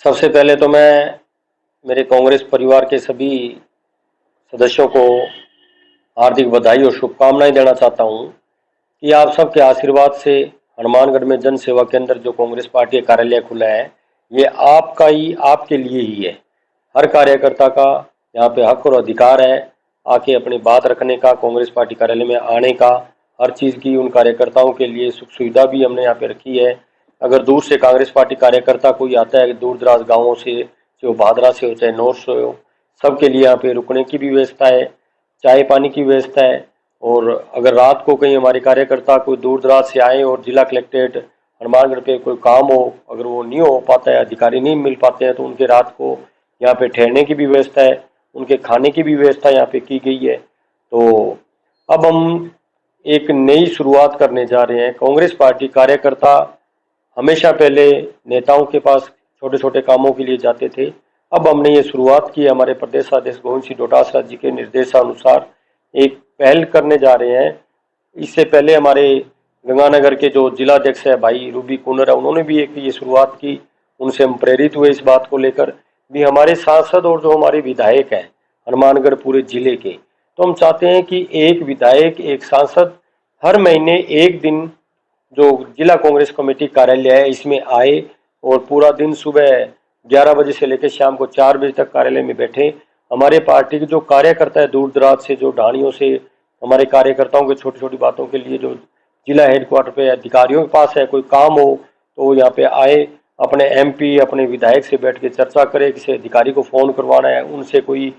सबसे पहले तो मैं मेरे कांग्रेस परिवार के सभी सदस्यों को हार्दिक बधाई और शुभकामनाएं देना चाहता हूं कि आप सबके आशीर्वाद से हनुमानगढ़ में जन सेवा केंद्र जो कांग्रेस पार्टी कार्यालय खुला है, ये आपका ही, आपके लिए ही है। हर कार्यकर्ता का यहाँ पे हक और अधिकार है आके अपनी बात रखने का, कांग्रेस पार्टी कार्यालय में आने का। हर चीज़ की उन कार्यकर्ताओं के लिए सुख सुविधा भी हमने यहाँ पे रखी है। अगर दूर से कांग्रेस पार्टी कार्यकर्ता कोई आता है, दूर दराज गाँवों से, चाहे भादरा से हो चाहे नौर से हो, सबके लिए यहाँ पे रुकने की भी व्यवस्था है, चाय पानी की व्यवस्था है। और अगर रात को कहीं हमारे कार्यकर्ता कोई दूर दराज से आए और जिला कलेक्ट्रेट हनुमानगढ़ पे कोई काम हो, अगर वो नहीं हो पाता है, अधिकारी नहीं मिल पाते हैं, तो उनके रात को यहाँ पे ठहरने की भी व्यवस्था है, उनके खाने की भी व्यवस्था यहाँ पे की गई है। तो अब हम एक नई शुरुआत करने जा रहे हैं। कांग्रेस पार्टी कार्यकर्ता हमेशा पहले नेताओं के पास छोटे छोटे कामों के लिए जाते थे। अब हमने ये शुरुआत की है, हमारे प्रदेश अध्यक्ष गोविंद सिंह डोटासरा जी के निर्देशानुसार एक पहल करने जा रहे हैं। इससे पहले हमारे गंगानगर के जो जिलाध्यक्ष है भाई रूबी कुनर है, उन्होंने भी एक ये शुरुआत की। उनसे हम प्रेरित हुए इस बात को लेकर भी। हमारे सांसद और जो हमारे विधायक हैं हनुमानगढ़ पूरे जिले के, तो हम चाहते हैं कि एक विधायक, एक सांसद हर महीने एक दिन जो जिला कांग्रेस कमेटी कार्यालय है इसमें आए और पूरा दिन सुबह 11 बजे से लेकर शाम को 4 बजे तक कार्यालय में बैठे। हमारे पार्टी के जो कार्यकर्ता है दूर दराज से, जो ढाणियों से, हमारे कार्यकर्ताओं के छोटी छोटी बातों के लिए जो जिला हेडक्वार्टर पे अधिकारियों के पास है कोई काम हो तो वो यहाँ पे आए, अपने एमपी, अपने विधायक से बैठ के चर्चा करे। किसी अधिकारी को फ़ोन करवाना है, उनसे कोई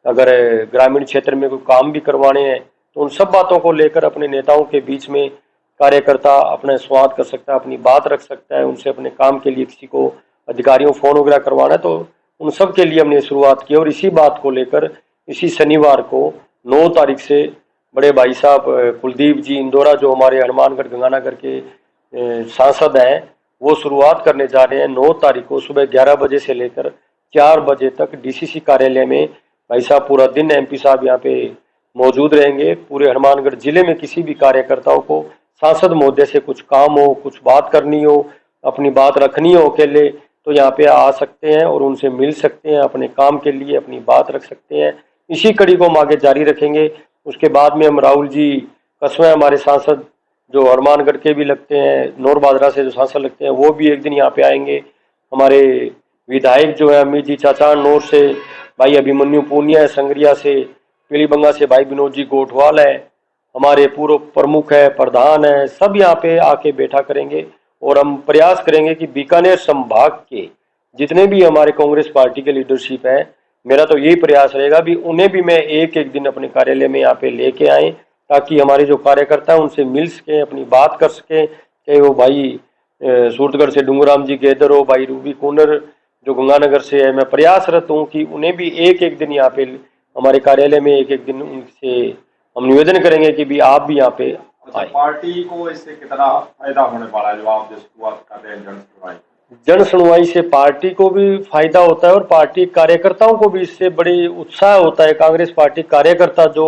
अगर ग्रामीण क्षेत्र में कोई काम भी करवाने हैं, तो उन सब बातों को लेकर अपने नेताओं के बीच में कार्यकर्ता अपने संवाद कर सकता है, अपनी बात रख सकता है। उनसे अपने काम के लिए किसी को अधिकारियों फ़ोन वगैरह करवाना है तो उन सब के लिए हमने शुरुआत की। और इसी बात को लेकर इसी शनिवार को 9 तारीख से बड़े भाई साहब कुलदीप जी इंदौरा, जो हमारे हनुमानगढ़ गंगानगर के सांसद हैं, वो शुरुआत करने जा रहे हैं 9 तारीख को सुबह 11 बजे से लेकर 4 बजे तक डीसीसी कार्यालय में। भाई साहब पूरा दिन एमपी साहब यहाँ पे मौजूद रहेंगे। पूरे हनुमानगढ़ जिले में किसी भी कार्यकर्ताओं को सांसद महोदय से कुछ काम हो, कुछ बात करनी हो, अपनी बात रखनी हो अकेले, तो यहाँ पे आ सकते हैं और उनसे मिल सकते हैं, अपने काम के लिए अपनी बात रख सकते हैं। इसी कड़ी को हम आगे जारी रखेंगे। उसके बाद में हम राहुल जी कसवा, हमारे सांसद जो हनुमानगढ़ के भी लगते हैं, नौर बादरा से जो सांसद लगते हैं, वो भी एक दिन यहाँ पे आएंगे। हमारे विधायक जो है अमित जी चाचा नौर से, भाई अभिमन्यु पूनिया है संगरिया से, पीलीबंगा से भाई विनोद जी गोठवाल है, हमारे पूर्व प्रमुख है, प्रधान है, सब यहाँ पे आके बैठा करेंगे। और हम प्रयास करेंगे कि बीकानेर संभाग के जितने भी हमारे कांग्रेस पार्टी के लीडरशिप है, मेरा तो यही प्रयास रहेगा भी उन्हें भी मैं एक एक दिन अपने कार्यालय में यहाँ पे लेके आए, ताकि हमारे जो कार्यकर्ता हैं उनसे मिल सके, अपनी बात कर सके। चाहे वो भाई सूरतगढ़ से डूंगराम जी गेदर हो, भाई रूबी कुनर जो गंगानगर से है, मैं प्रयासरत हूँ कि उन्हें भी एक एक दिन यहाँ पे हमारे कार्यालय में एक एक दिन उनसे हम निवेदन करेंगे कि भी आप भी यहाँ पे आए। पार्टी को इससे कितना फायदा होने वाला है जो आप जो शुरुआत कर रहे हैं जन सुनवाई? जन सुनवाई से पार्टी को भी फायदा होता है और पार्टी कार्यकर्ताओं को भी इससे बड़ी उत्साह होता है। कांग्रेस पार्टी कार्यकर्ता जो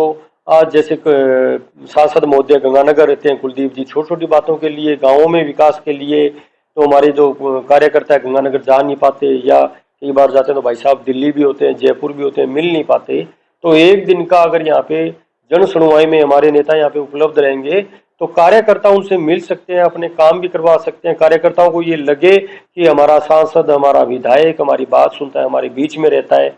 आज जैसे सांसद महोदय गंगानगर रहते हैं कुलदीप जी, छोटी छोटी बातों के लिए, गाँवों में विकास के लिए, तो हमारे जो कार्यकर्ता गंगानगर जा नहीं पाते या कई बार जाते हैं तो भाई साहब दिल्ली भी होते हैं, जयपुर भी होते हैं, मिल नहीं पाते, तो एक दिन का अगर यहाँ पे जन सुनवाई में हमारे नेता यहाँ पे उपलब्ध रहेंगे तो कार्यकर्ता उनसे मिल सकते हैं, अपने काम भी करवा सकते हैं। कार्यकर्ताओं को ये लगे कि हमारा सांसद, हमारा विधायक हमारी बात सुनता है, हमारे बीच में रहता है।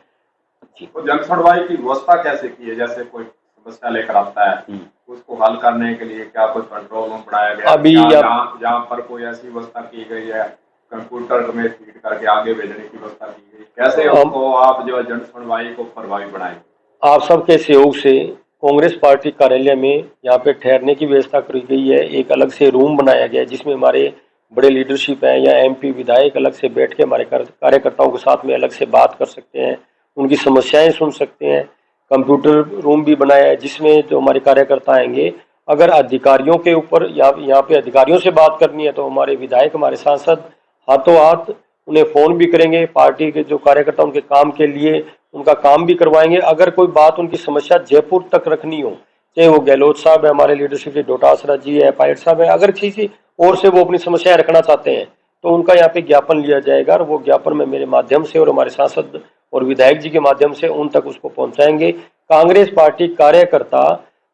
तो जन सुनवाई की व्यवस्था कैसे की है? जैसे कोई समस्या लेकर आता है उसको हल करने के लिए क्या कोई कंट्रोल रूम बनाया गया? अभी जहाँ पर कोई ऐसी व्यवस्था की गई है, कंप्यूटर में फीड करके आगे भेजने की व्यवस्था की गई, कैसे उनको आप जो जन सुनवाई को प्रभावी बनाएंगे? आप सबके सहयोग से कांग्रेस पार्टी कार्यालय में यहाँ पे ठहरने की व्यवस्था करी गई है। एक अलग से रूम बनाया गया है जिसमें हमारे बड़े लीडरशिप हैं या एमपी विधायक अलग से बैठ के हमारे कार्यकर्ताओं के साथ में अलग से बात कर सकते हैं, उनकी समस्याएं सुन सकते हैं। कंप्यूटर रूम भी बनाया है जिसमें जो हमारे कार्यकर्ता आएंगे, अगर अधिकारियों के ऊपर यहाँ पे अधिकारियों से बात करनी है तो हमारे विधायक, हमारे सांसद हाथों हाथ उन्हें फ़ोन भी करेंगे, पार्टी के जो कार्यकर्ता उनके काम के लिए उनका काम भी करवाएंगे। अगर कोई बात उनकी समस्या जयपुर तक रखनी हो, चाहे वो गहलोत साहब है, हमारे लीडरशिप के डोटासरा जी है, पायलट साहब है, अगर किसी और से वो अपनी समस्याएं रखना चाहते हैं तो उनका यहाँ पे ज्ञापन लिया जाएगा और वो ज्ञापन में मेरे माध्यम से और हमारे सांसद और विधायक जी के माध्यम से उन तक उसको पहुंचाएंगे। कांग्रेस पार्टी कार्यकर्ता,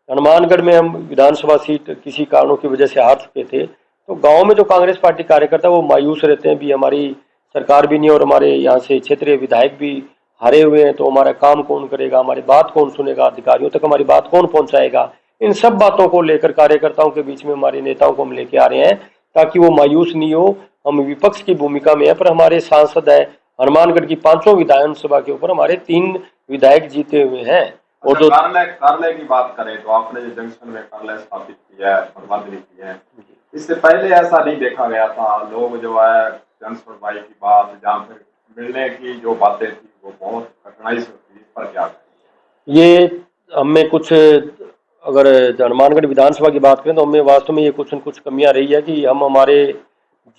हनुमानगढ़ में हम विधानसभा सीट किसी कारणों की वजह से हार चुके थे, तो गांव में जो कांग्रेस पार्टी कार्यकर्ता वो मायूस रहते हैं, भी हमारी सरकार भी नहीं और हमारे यहाँ से क्षेत्रीय विधायक भी हारे हुए हैं, तो हमारा काम कौन करेगा, हमारी बात कौन सुनेगा, अधिकारियों तक हमारी बात कौन पहुंचाएगा। इन सब बातों को लेकर कार्यकर्ताओं के बीच में हमारे नेताओं को हम लेके आ रहे हैं ताकि वो मायूस नहीं हो। हम विपक्ष की भूमिका में है, पर हमारे सांसद है, हनुमानगढ़ की 5 विधानसभा के ऊपर हमारे 3 विधायक जीते हुए हैं। और जो कार्यालय की बात करें तो आपने जो जंक्शन में कार्यालय स्थापित किया है, बर्बादी की है, इससे पहले ऐसा नहीं देखा गया था। लोग जो है जन सुनवाई की बात या फिर मिलने की जो बातें थी वो बहुत कठिनाई से होती है, इस पर क्या करें? ये हमें कुछ, अगर हनुमानगढ़ विधानसभा की बात करें तो हमें वास्तव में ये कुछ न कुछ कमियां रही है कि हम हमारे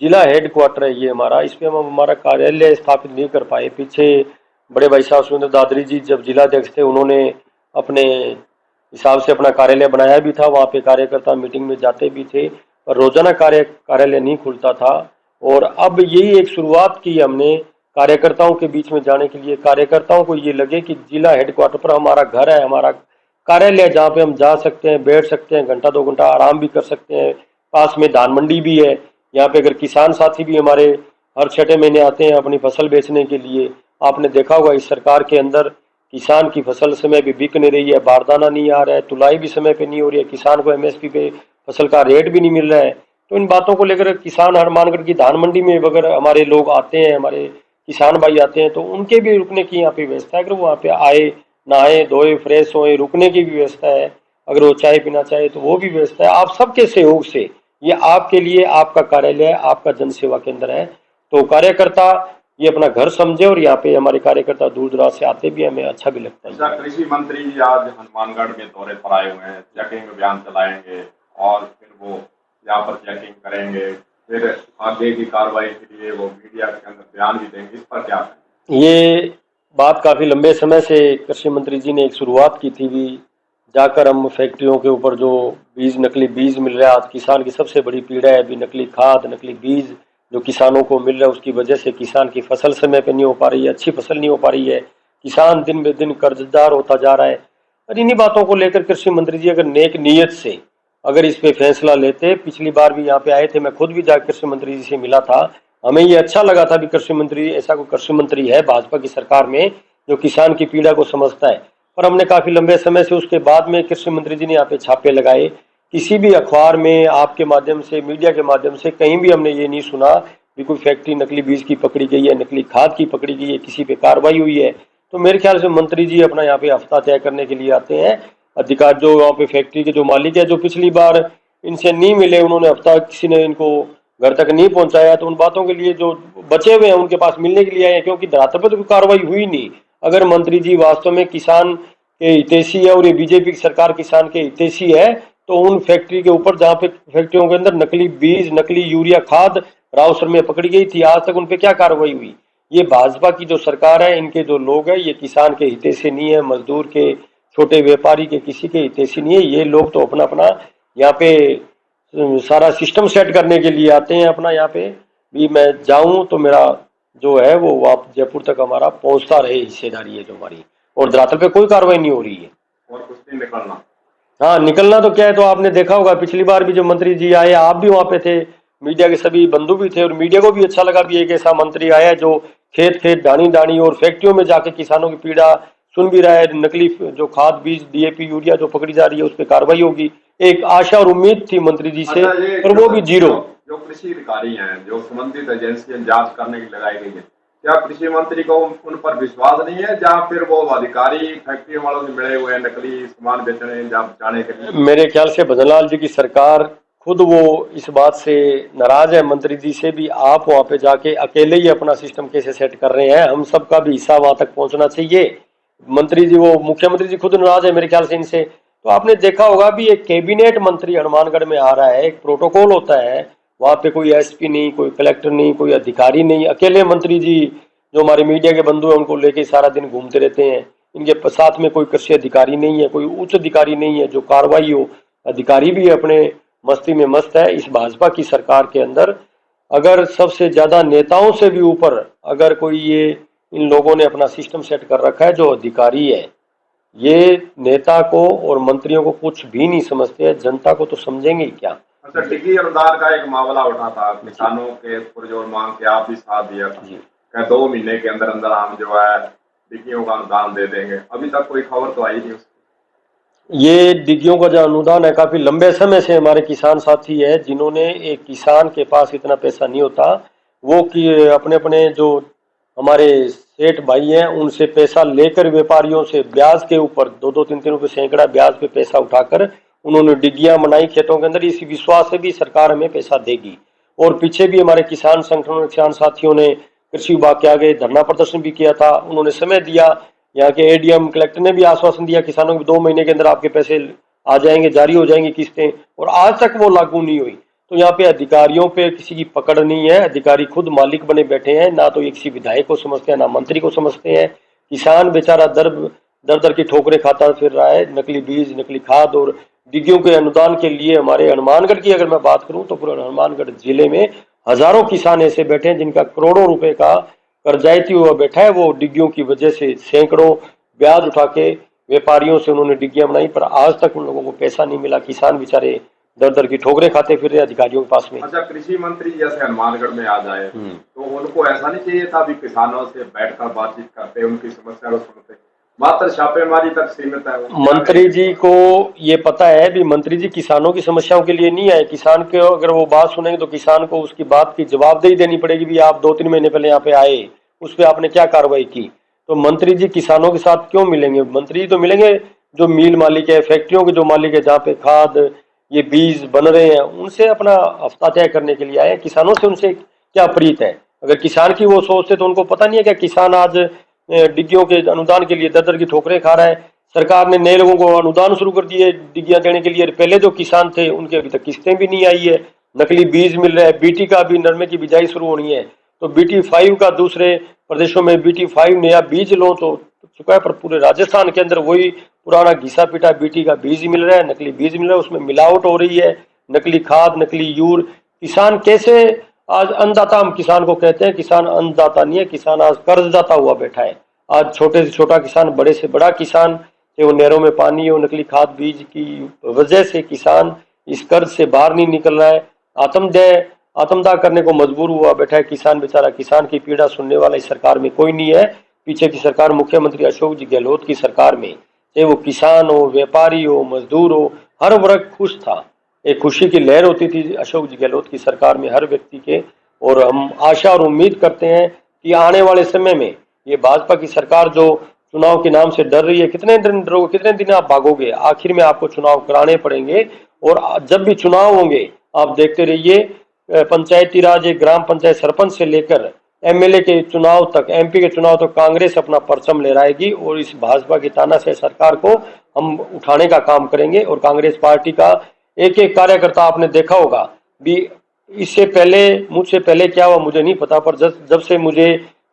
जिला हेडक्वार्टर है ये हमारा, इस पे हम हमारा कार्यालय स्थापित नहीं कर पाए। पीछे बड़े भाई साहब सुरेंद्र दादरी जी जब जिलाध्यक्ष थे, उन्होंने अपने हिसाब से अपना कार्यालय बनाया भी था, वहाँ पे कार्यकर्ता मीटिंग में जाते भी थे, पर रोजाना कार्यालय नहीं खुलता था। और अब यही एक शुरुआत की हमने कार्यकर्ताओं के बीच में जाने के लिए, कार्यकर्ताओं को ये लगे कि जिला हेडक्वार्टर पर हमारा घर है, हमारा कार्यालय, जहाँ पे हम जा सकते हैं, बैठ सकते हैं, घंटा 2 घंटा आराम भी कर सकते हैं। पास में धान मंडी भी है, यहाँ पे अगर किसान साथी भी हमारे हर 6 महीने आते हैं अपनी फसल बेचने के लिए। आपने देखा होगा इस सरकार के अंदर किसान की फसल समय भी बिक नहीं रही है, बारदाना नहीं आ रहा है, तुलाई भी समय पे नहीं हो रही है, किसान को एमएसपी पे फसल का रेट भी नहीं मिल रहा है। तो इन बातों को लेकर किसान हनुमानगढ़ की धान मंडी में अगर हमारे लोग आते हैं, हमारे किसान भाई आते हैं, तो उनके भी रुकने की यहाँ पे व्यवस्था है। अगर वो वहाँ पे आए, नहाए धोए, फ्रेश होए, रुकने की भी व्यवस्था है। अगर वो चाय पीना चाहे तो वो भी व्यवस्था है। आप सबके सहयोग से, ये आपके लिए आपका कार्यालय, आपका जन सेवा केंद्र है, तो कार्यकर्ता ये अपना घर समझे। और यहाँ पे हमारे कार्यकर्ता दूर दराज से आते भी, हमें अच्छा भी लगता है। कृषि मंत्री जी आज हनुमानगढ़ में दौरे पर आए हुए हैं, चेकिंग अभियान चलाएंगे और फिर वो यहाँ पर चेकिंग करेंगे, फिर आगे की कार्रवाई के लिए वो मीडिया के अंदर बयान भी देंगे, इस पर क्या करें? ये बात काफी लंबे समय से कृषि मंत्री जी ने एक शुरुआत की थी भी, जाकर हम फैक्ट्रियों के ऊपर जो बीज, नकली बीज मिल रहा है, आज किसान की सबसे बड़ी पीड़ा है अभी नकली खाद, नकली बीज जो किसानों को मिल रहा है, उसकी वजह से किसान की फसल समय पे नहीं हो पा रही है, अच्छी फसल नहीं हो पा रही है, किसान दिन ब दिन कर्जदार होता जा रहा है। और इन्हीं बातों को लेकर कृषि मंत्री जी अगर नेक नीयत से अगर इस पे फैसला लेते, पिछली बार भी यहाँ पे आए थे, मैं खुद भी जाकर कृषि मंत्री जी से मिला था, हमें ये अच्छा लगा था भी कृषि मंत्री, ऐसा कोई कृषि मंत्री है भाजपा की सरकार में जो किसान की पीड़ा को समझता है। पर हमने काफी लंबे समय से, उसके बाद में कृषि मंत्री जी ने यहाँ पे छापे लगाए, किसी भी अखबार में, आपके माध्यम से, मीडिया के माध्यम से कहीं भी हमने ये नहीं सुना कि कोई फैक्ट्री नकली बीज की पकड़ी गई है, नकली खाद की पकड़ी गई है, किसी पे कार्रवाई हुई है। तो मेरे ख्याल से मंत्री जी अपना यहाँ पे हफ्ता तय करने के लिए आते हैं। अधिकार जो वहाँ पे फैक्ट्री के जो मालिक है, जो पिछली बार इनसे नहीं मिले, उन्होंने हफ्ता किसी ने इनको घर तक नहीं पहुंचाया, तो उन बातों के लिए जो बचे हुए हैं उनके पास मिलने के लिए आए हैं, क्योंकि धरातल पर तो कोई कार्रवाई हुई नहीं। अगर मंत्री जी वास्तव में किसान के हितैषी है और ये बीजेपी की सरकार किसान के हितैषी है, तो उन फैक्ट्री के ऊपर, जहाँ पे फैक्ट्रियों के अंदर नकली बीज, नकली यूरिया खाद रावसर में पकड़ी गई थी, आज तक उन पे क्या कार्रवाई हुई? ये भाजपा की जो सरकार है, इनके जो लोग हैं, ये किसान के हितैषी नहीं है, मजदूर के, छोटे व्यापारी के, किसी के हितैषी नहीं है। ये लोग तो अपना अपना यहाँ पे सारा सिस्टम सेट करने के लिए आते हैं अपना, यहाँ पे भी मैं जाऊं तो मेरा जो है वो आप जयपुर तक हमारा पहुंचता रहे, हिस्सेदारी है जो हमारी, और धरातल पे कोई कार्रवाई नहीं हो रही है। और कुछ नहीं निकलना। हाँ, निकलना तो क्या है, तो आपने देखा होगा पिछली बार भी जो मंत्री जी आए, आप भी वहां पे थे, मीडिया के सभी बंधु भी थे, और मीडिया को भी अच्छा लगा भी एक ऐसा मंत्री आया जो खेत खेत, डाणी डाणी और फैक्ट्रियों में जाके किसानों की पीड़ा सुन भी रहा है। नकली जो खाद, बीज, डीएपी, यूरिया जो पकड़ी जा रही है, उस पर कार्रवाई होगी, एक आशा और उम्मीद थी मंत्री जी से, पर वो भी जीरो। जो कृषि अधिकारी हैं, जो संबंधित एजेंसियां जांच करने की लगाई गई है, क्या कृषि मंत्री को उन पर विश्वास नहीं है, या फिर वो अधिकारी फैक्ट्री वालों से मिले हुए हैं नकली सामान बेचने जाने के लिए? मेरे ख्याल से भजनलाल जी की सरकार खुद वो इस बात से नाराज है मंत्री जी से भी, आप वहां पे जाके अकेले ही अपना सिस्टम कैसे सेट कर रहे हैं, हम सबका भी हिस्सा वहां तक पहुंचना चाहिए। मंत्री जी, वो मुख्यमंत्री जी खुद नाराज है मेरे ख्याल से इनसे। तो आपने देखा होगा भी एक कैबिनेट मंत्री हनुमानगढ़ में आ रहा है, एक प्रोटोकॉल होता है, वहां पे कोई एसपी नहीं, कोई कलेक्टर नहीं, कोई अधिकारी नहीं, अकेले मंत्री जी जो हमारे मीडिया के बंधु हैं उनको लेके सारा दिन घूमते रहते हैं। इनके साथ में कोई कृषि अधिकारी नहीं है, कोई उच्च अधिकारी नहीं है जो कार्रवाई हो, अधिकारी भी अपने मस्ती में मस्त है। इस भाजपा की सरकार के अंदर अगर सबसे ज्यादा नेताओं से भी ऊपर अगर कोई ये इन लोगों ने अपना सिस्टम सेट कर रखा है, जो अधिकारी है ये नेता को और मंत्रियों को कुछ भी नहीं समझते हैं, जनता को तो समझेंगे ही क्या। अच्छा, डिग्गी अनुदान का एक मामला उठा था, किसानों के पुरजोर मांग के आप भी साथ दिया था, जी। क्या 2 महीने के अंदर अंदर हम जो है डिग्गियों का अनुदान दे देंगे, अभी तक कोई खबर तो आई नहीं उसकी। ये डिग्गियों का जो अनुदान है, काफी लंबे समय से हमारे किसान साथी है जिन्होंने, एक किसान के पास इतना पैसा नहीं होता, वो कि अपने अपने जो हमारे सेठ भाई हैं उनसे पैसा लेकर व्यापारियों से ब्याज के ऊपर 2-2, 3-3 रुपए सैकड़ा ब्याज पे पैसा उठाकर उन्होंने डिग्गियां बनाई खेतों के अंदर, इसी विश्वास से भी सरकार हमें पैसा देगी। और पीछे भी हमारे किसान संगठनों, किसान साथियों ने कृषि विभाग के आगे धरना प्रदर्शन भी किया था, उन्होंने समय दिया। यहाँ के एडीएम कलेक्टर ने भी आश्वासन दिया किसानों को 2 महीने के अंदर आपके पैसे आ जाएंगे, जारी हो जाएंगी किस्तें, और आज तक वो लागू नहीं हुई। तो यहाँ पे अधिकारियों पे किसी की पकड़ नहीं है, अधिकारी खुद मालिक बने बैठे हैं, ना तो ये किसी विधायक को समझते हैं ना मंत्री को समझते हैं। किसान बेचारा दर दर की ठोकरें खाता फिर रहा है, नकली बीज, नकली खाद और डिग्गियों के अनुदान के लिए। हमारे हनुमानगढ़ की अगर मैं बात करूं तो पूरे हनुमानगढ़ जिले में हजारों किसान ऐसे बैठे हैं जिनका करोड़ों रुपए का कर्जायती हुआ बैठा है, वो डिग्गियों की वजह से सैकड़ों ब्याज उठा के व्यापारियों से उन्होंने डिग्गियां बनाई, पर आज तक उन लोगों को पैसा नहीं मिला। किसान बेचारे दर दर की ठोकरें खाते फिर रहे अधिकारियों के पास में। अच्छा, कृषि मंत्री जैसे हनुमानगढ़ में आ जाए तो उनको ऐसा नहीं चाहिए था भी किसानों से बैठकर बातचीत करते, उनकी समस्या को सुनते, मात्र छापेमारी तक सीमित है। मंत्री जी को ये पता है भी, मंत्री जी किसानों की समस्याओं के लिए नहीं आए। किसान के अगर वो बात सुनेंगे तो किसान को उसकी बात की जवाबदेही देनी पड़ेगी भी, आप 2-3 महीने पहले यहाँ पे आए, उस पर आपने क्या कार्रवाई की। तो मंत्री जी किसानों के साथ क्यों मिलेंगे? मंत्री जी तो मिलेंगे जो मिल मालिक है, फैक्ट्रियों के जो मालिक है, जहाँ पे खाद ये बीज बन रहे हैं, उनसे अपना हफ्ता तय करने के लिए आए। किसानों से उनसे क्या प्रीत है? अगर किसान की वो सोचते तो उनको पता नहीं है क्या किसान आज डिग्गियों के अनुदान के लिए दर दर की ठोकरें खा रहा है। सरकार ने नए लोगों को अनुदान शुरू कर दिए डिग्गियां देने के लिए, पहले जो किसान थे उनके अभी तक किस्तें भी नहीं आई है। नकली बीज मिल रहा है, बीटी का भी नरमे की बिजाई शुरू होनी है, तो BT5 का दूसरे प्रदेशों में BT5 नया बीज लो तो चुका है, पर पूरे राजस्थान के अंदर वही पुराना घिसा पिटा BT का बीज मिल रहा है, नकली बीज मिल रहा है, उसमें मिलावट हो रही है, नकली खाद, नकली यूर। किसान कैसे आज अन्नदाता, हम किसान को कहते हैं, किसान अन्नदाता नहीं है, किसान आज कर्जदाता हुआ बैठा है। आज छोटे से छोटा किसान, बड़े से बड़ा किसान, चाहे वो नहरों में पानी हो, नकली खाद बीज की वजह से किसान इस कर्ज से बाहर नहीं निकल रहा है, आत्मदाह करने को मजबूर हुआ बैठा है किसान बेचारा। किसान की पीड़ा सुनने वाला इस सरकार में कोई नहीं है। पीछे की सरकार मुख्यमंत्री अशोक जी गहलोत की सरकार में, चाहे वो किसान हो, व्यापारी हो, मजदूर हो, हर वर्ग खुश था, एक खुशी की लहर होती थी अशोक जी गहलोत की सरकार में हर व्यक्ति के। और हम आशा और उम्मीद करते हैं कि आने वाले समय में ये भाजपा की सरकार जो चुनाव के नाम से डर रही है, कितने दिन डरोगे, कितने दिन आप भागोगे? आखिर में आपको चुनाव कराने पड़ेंगे, और जब भी चुनाव होंगे आप देखते रहिए, पंचायती राज, ग्राम पंचायत सरपंच से लेकर MLA के चुनाव तक, MP के चुनाव तक कांग्रेस अपना परचम लहराएगी, और इस भाजपा की तानाशाह सरकार को हम उठाने का काम करेंगे। और कांग्रेस पार्टी का एक एक कार्यकर्ता, आपने देखा होगा भी, इससे पहले, मुझसे पहले क्या हुआ मुझे नहीं पता, पर जब से मुझे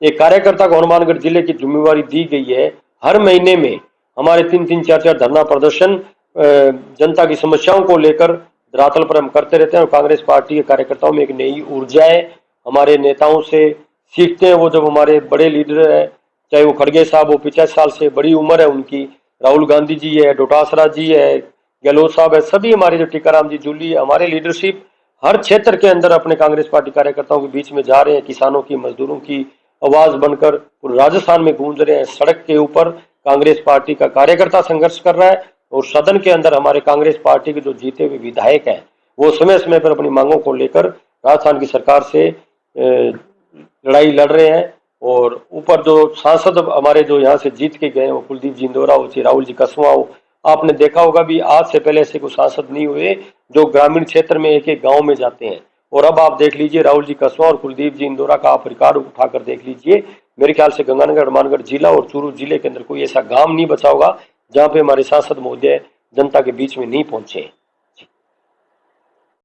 एक कार्यकर्ता को हनुमानगढ़ जिले की जिम्मेवारी दी गई है, हर महीने में हमारे 3-3, 4-4 धरना प्रदर्शन जनता की समस्याओं को लेकर धरातल पर हम करते रहते हैं। और कांग्रेस पार्टी के कार्यकर्ताओं में एक नई ऊर्जा है, हमारे नेताओं से सीखते हैं। वो जब हमारे बड़े लीडर है, चाहे वो खड़गे साहब, वो 50 साल से बड़ी उम्र है उनकी, राहुल गांधी जी है, डोटासरा जी है, गहलोत साहब है, सभी हमारे जो टीकाराम जी जूली है, हमारे लीडरशिप हर क्षेत्र के अंदर अपने कांग्रेस पार्टी कार्यकर्ताओं के बीच में जा रहे हैं। किसानों की, मजदूरों की आवाज बनकर पूरे राजस्थान में गूंज रहे हैं। सड़क के ऊपर कांग्रेस पार्टी का कार्यकर्ता संघर्ष कर रहा है, और सदन के अंदर हमारे कांग्रेस पार्टी के जो जीते हुए विधायक हैं वो समय समय पर अपनी मांगों को लेकर राजस्थान की सरकार से लड़ाई लड़ रहे हैं। और ऊपर जो सांसद हमारे जो यहाँ से जीत के गए, वो कुलदीप जी इंदौरा हो, चाहे राहुल जी कसवा हो, आपने देखा होगा भी आज से पहले ऐसे कोई सांसद नहीं हुए जो ग्रामीण क्षेत्र में एक एक गांव में जाते हैं। और अब आप देख लीजिए, राहुल जी कसवा और कुलदीप जी इंदौरा का आप रिकॉर्ड उठाकर देख लीजिए, मेरे ख्याल से गंगानगर, हनुमानगढ़ जिला और चूरू जिले के अंदर कोई ऐसा गांव नहीं बचा होगा जहां पे हमारे सांसद महोदय जनता के बीच में नहीं पहुंचे।